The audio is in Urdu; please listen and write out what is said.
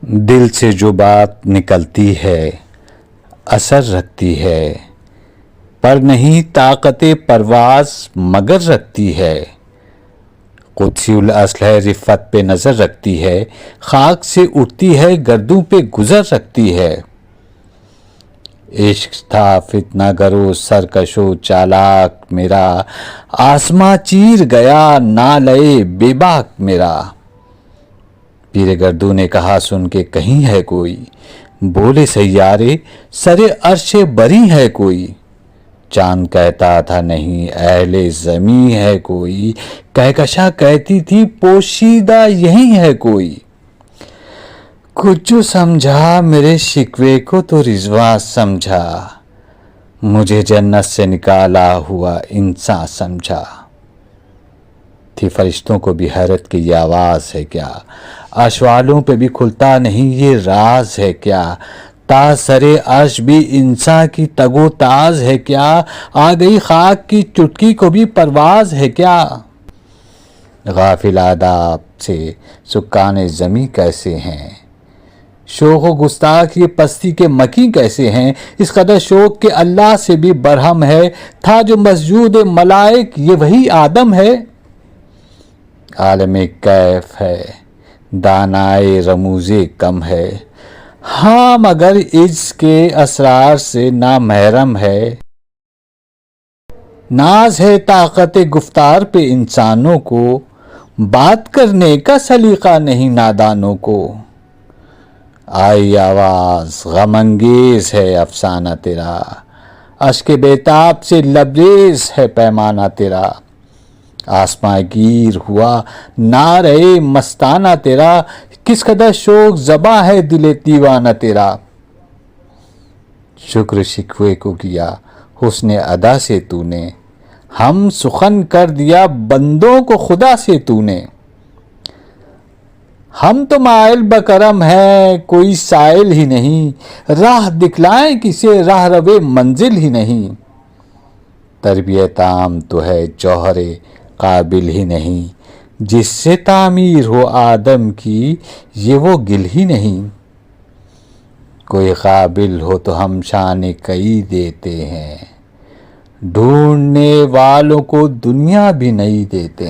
دل سے جو بات نکلتی ہے اثر رکھتی ہے، پر نہیں طاقت پرواز مگر رکھتی ہے۔ قدسی الاصل ہے، رفت پہ نظر رکھتی ہے، خاک سے اٹھتی ہے گردوں پہ گزر رکھتی ہے۔ عشق تھا فتنہ گرو سرکشو چالاک میرا، آسماں چیر گیا نالے بے باک میرا۔ پیر گردوں نے کہا سن کے کہیں ہے کوئی، بولے سیارے سر عرش بری ہے کوئی۔ چاند کہتا تھا نہیں اہل زمیں ہے کوئی، کہکشاں کہتی تھی پوشیدہ یہی ہے کوئی۔ کچھ جو سمجھا میرے شکوے کو تو رضوا سمجھا، مجھے جنت سے نکالا ہوا انسان سمجھا۔ تھی فرشتوں کو بھی حیرت کی یہ آواز ہے کیا، عرش والوں پہ بھی کھلتا نہیں یہ راز ہے کیا۔ تا سر عرش بھی انسان کی تگ و تاز ہے کیا، آ گئی خاک کی چٹکی کو بھی پرواز ہے کیا۔ غافل آداب سے سکان زمیں کیسے ہیں، شوق و گستاخ یہ پستی کے مکی کیسے ہیں۔ اس قدر شوق کہ اللہ سے بھی برہم ہے، تھا جو مسجود ملائک یہ وہی آدم ہے۔ عالم کیف ہے دانائے رموز کم ہے، ہاں مگر عجز کے اسرار سے نامحرم ہے۔ ناز ہے طاقت گفتار پہ انسانوں کو، بات کرنے کا سلیقہ نہیں نادانوں کو۔ آئی آواز غم انگیز ہے افسانہ تیرا، اشک بیتاب سے لبریز ہے پیمانہ تیرا۔ آسماں گیر ہوا نعرہ مستانہ تیرا، کس قدر شوق زباں ہے دل دیوانہ تیرا۔ شکر شکوے کو کیا حسن ادا سے تو نے، ہم سخن کر دیا بندوں کو خدا سے تو نے۔ ہم تو مائل بکرم ہیں کوئی سائل ہی نہیں، راہ دکھلائیں کسے راہ رو منزل ہی نہیں۔ تربیت عام تو ہے جوہر قابل ہی نہیں، جس سے تعمیر ہو آدم کی یہ وہ گل ہی نہیں۔ کوئی قابل ہو تو ہم شان کئی دیتے ہیں، ڈھونڈنے والوں کو دنیا بھی نہیں دیتے ہیں۔